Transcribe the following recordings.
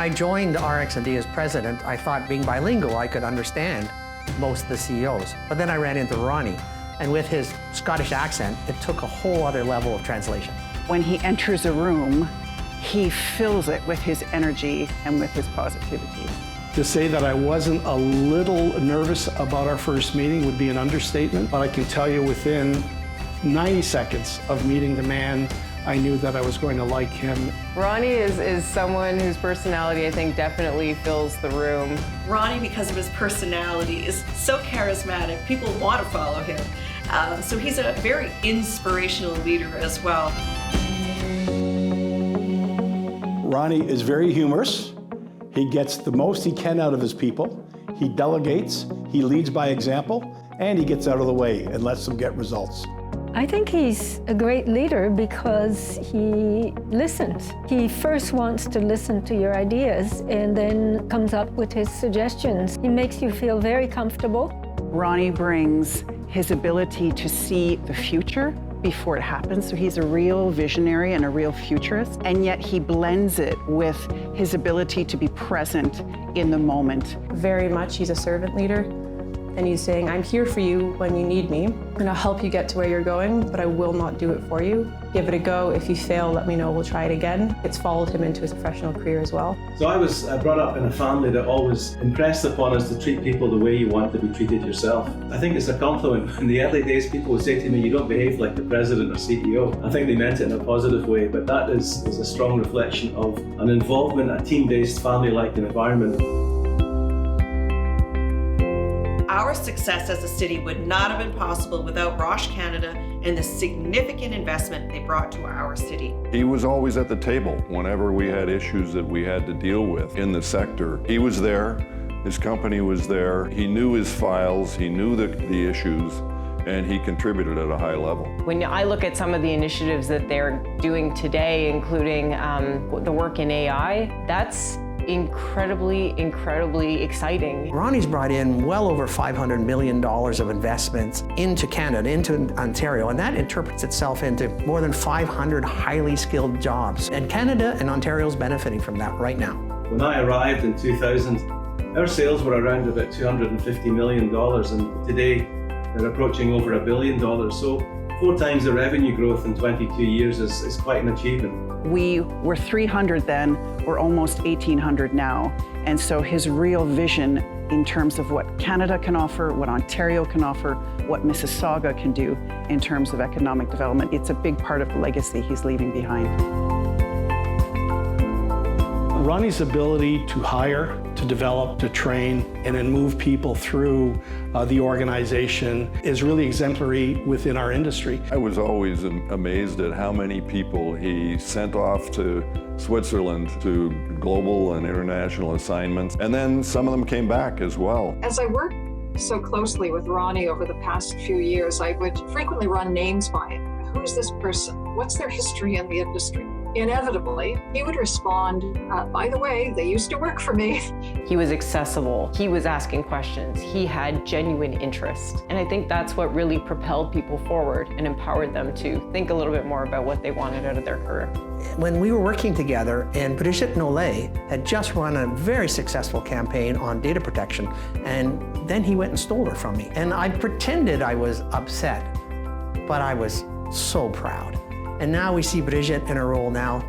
I joined RX&D as president, I thought being bilingual, I could understand most of the CEOs. But then I ran into Ronnie, and with his Scottish accent, it took a whole other level of translation. When he enters a room, he fills it with his energy and with his positivity. To say that I wasn't a little nervous about our first meeting would be an understatement, but I can tell you within 90 seconds of meeting the man, I knew that I was going to like him. Ronnie is someone whose personality, I think, definitely fills the room. Ronnie, because of his personality, is so charismatic. People want to follow him. So he's a very inspirational leader as well. Ronnie is very humorous. He gets the most he can out of his people. He delegates, he leads by example, and he gets out of the way and lets them get results. I think he's a great leader because he listens. He first wants to listen to your ideas and then comes up with his suggestions. He makes you feel very comfortable. Ronnie brings his ability to see the future before it happens. So he's a real visionary and a real futurist, and yet he blends it with his ability to be present in the moment. Very much, he's a servant leader. And he's saying, I'm here for you when you need me, and I'll help you get to where you're going, but I will not do it for you. Give it a go. If you fail, let me know, we'll try it again. It's followed him into his professional career as well. So I was brought up in a family that always impressed upon us to treat people the way you want to be treated yourself. I think it's a compliment. In the early days, people would say to me, you don't behave like the president or CEO. I think they meant it in a positive way, but that is a strong reflection of an involvement, a team-based, family-like environment. Our success as a city would not have been possible without Roche Canada and the significant investment they brought to our city. He was always at the table whenever we had issues that we had to deal with in the sector. He was there, his company was there, he knew his files, he knew the issues, and he contributed at a high level. When I look at some of the initiatives that they're doing today, including the work in AI, that's incredibly exciting. Ronnie's brought in well over $500 million of investments into Canada, into Ontario, and that interprets itself into more than 500 highly skilled jobs. And Canada and Ontario's benefiting from that right now. When I arrived in 2000, our sales were around about $250 million, and today they're approaching over $1 billion. So 4 times the revenue growth in 22 years is quite an achievement. We were 300 then, we're almost 1,800 now. And so his real vision in terms of what Canada can offer, what Ontario can offer, what Mississauga can do in terms of economic development, it's a big part of the legacy he's leaving behind. Ronnie's ability to hire, to develop, to train, and then move people through the organization is really exemplary within our industry. I was always amazed at how many people he sent off to Switzerland to global and international assignments, and then some of them came back as well. As I worked so closely with Ronnie over the past few years, I would frequently run names by it. Who is this person? What's their history in the industry? Inevitably, he would respond, by the way, they used to work for me. He was accessible. He was asking questions. He had genuine interest. And I think that's what really propelled people forward and empowered them to think a little bit more about what they wanted out of their career. When we were working together, and Brigitte Nollet had just run a very successful campaign on data protection, and then he went and stole her from me. And I pretended I was upset, but I was so proud. And now we see Brigitte in her role now.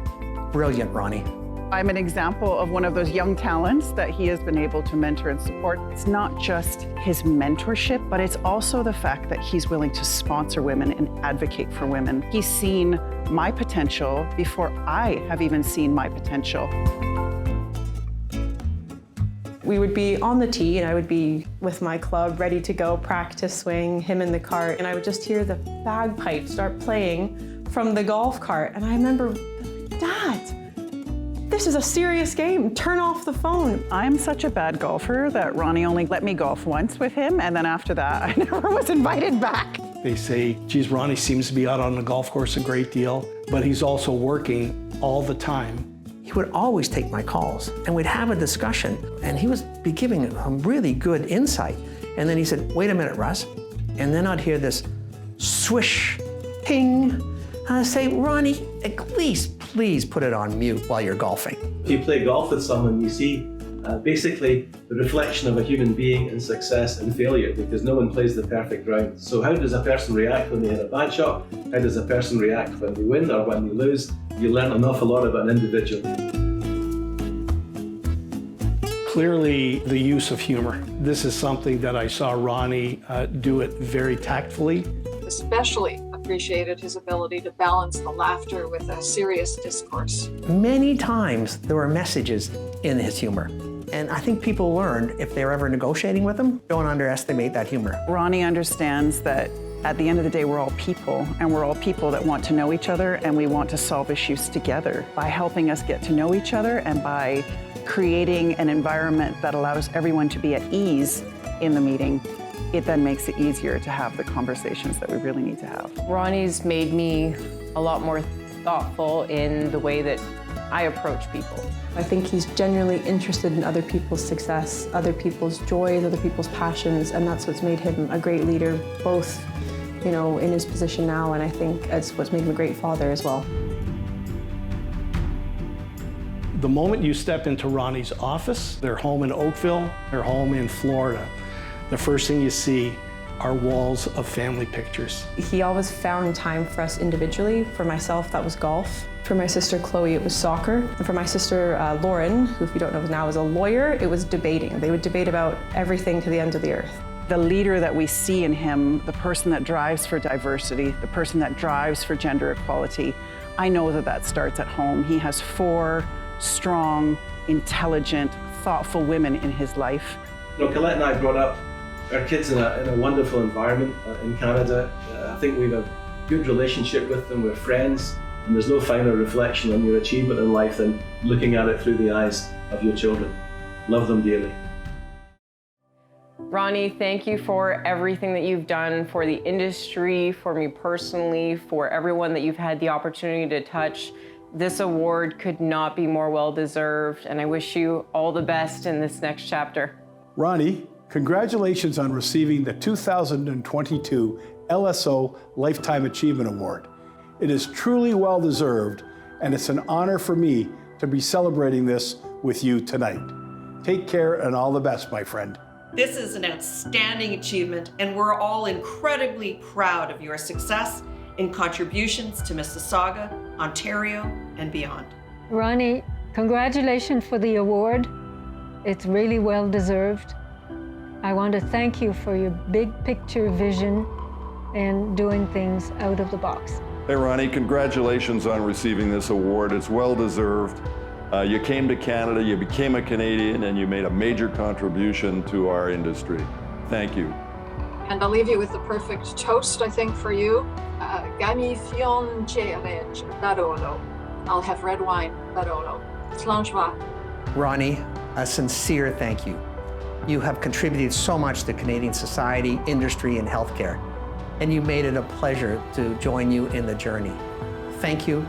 Brilliant, Ronnie. I'm an example of one of those young talents that he has been able to mentor and support. It's not just his mentorship, but it's also the fact that he's willing to sponsor women and advocate for women. He's seen my potential before I have even seen my potential. We would be on the tee, and I would be with my club ready to go practice swing, him in the cart, and I would just hear the bagpipes start playing from the golf cart. And I remember, Dad, this is a serious game. Turn off the phone. I'm such a bad golfer that Ronnie only let me golf once with him, and then after that, I never was invited back. They say, geez, Ronnie seems to be out on the golf course a great deal, but he's also working all the time. He would always take my calls, and we'd have a discussion, and he was be giving a really good insight. And then he said, wait a minute, Russ. And then I'd hear this swish, ping. And I'd say, Ronnie, at least, please put it on mute while you're golfing. If you play golf with someone, you see basically the reflection of a human being in success and failure, because no one plays the perfect round. So how does a person react when they hit a bad shot? How does a person react when they win or when they lose? You learn an awful lot about an individual. Clearly, the use of humor. This is something that I saw Ronnie do it very tactfully. Especially appreciated his ability to balance the laughter with a serious discourse. Many times there were messages in his humor. And I think people learned, if they're ever negotiating with him, don't underestimate that humor. Ronnie understands that at the end of the day, we're all people, and we're all people that want to know each other, and we want to solve issues together. By helping us get to know each other and by creating an environment that allows everyone to be at ease in the meeting, it then makes it easier to have the conversations that we really need to have. Ronnie's made me a lot more thoughtful in the way that I approach people. I think he's genuinely interested in other people's success, other people's joys, other people's passions, and that's what's made him a great leader, both, you know, in his position now, and I think it's what's made him a great father as well. The moment you step into Ronnie's office, their home in Oakville, their home in Florida, the first thing you see are walls of family pictures. He always found time for us individually. For myself, that was golf. For my sister Chloe, it was soccer. And for my sister Lauren, who if you don't know now is a lawyer, it was debating. They would debate about everything to the end of the earth. The leader that we see in him, the person that drives for diversity, the person that drives for gender equality, I know that that starts at home. He has 4 strong, intelligent, thoughtful women in his life. You know, Colette and I brought up our kids in a wonderful environment in Canada. I think we have a good relationship with them. We're friends, and there's no finer reflection on your achievement in life than looking at it through the eyes of your children. Love them dearly. Ronnie, thank you for everything that you've done for the industry, for me personally, for everyone that you've had the opportunity to touch. This award could not be more well-deserved, and I wish you all the best in this next chapter. Ronnie, congratulations on receiving the 2022 LSO Lifetime Achievement Award. It is truly well-deserved, and it's an honor for me to be celebrating this with you tonight. Take care and all the best, my friend. This is an outstanding achievement, and we're all incredibly proud of your success and contributions to Mississauga, Ontario, and beyond. Ronnie, congratulations for the award. It's really well deserved. I want to thank you for your big picture vision and doing things out of the box. Hey Ronnie, congratulations on receiving this award. It's well deserved. You came to Canada, you became a Canadian, and you made a major contribution to our industry. Thank you. And I'll leave you with the perfect toast, I think, for you. Gami fion cherej Barolo. I'll have red wine, Barolo. Slanchva. Ronnie, a sincere thank you. You have contributed so much to Canadian society, industry, and healthcare, and you made it a pleasure to join you in the journey. Thank you.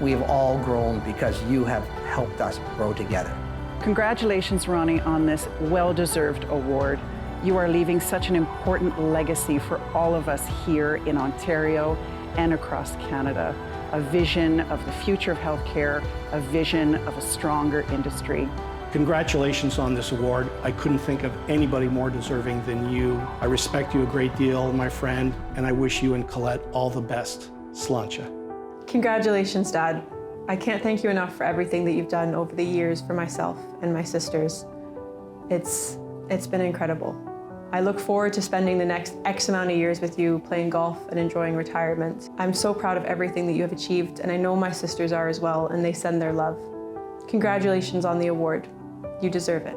We have all grown because you have helped us grow together. Congratulations, Ronnie, on this well-deserved award. You are leaving such an important legacy for all of us here in Ontario and across Canada. A vision of the future of healthcare, a vision of a stronger industry. Congratulations on this award. I couldn't think of anybody more deserving than you. I respect you a great deal, my friend, and I wish you and Colette all the best. Slancha. Congratulations, Dad. I can't thank you enough for everything that you've done over the years for myself and my sisters. It's been incredible. I look forward to spending the next X amount of years with you playing golf and enjoying retirement. I'm so proud of everything that you have achieved, and I know my sisters are as well, and they send their love. Congratulations on the award. You deserve it.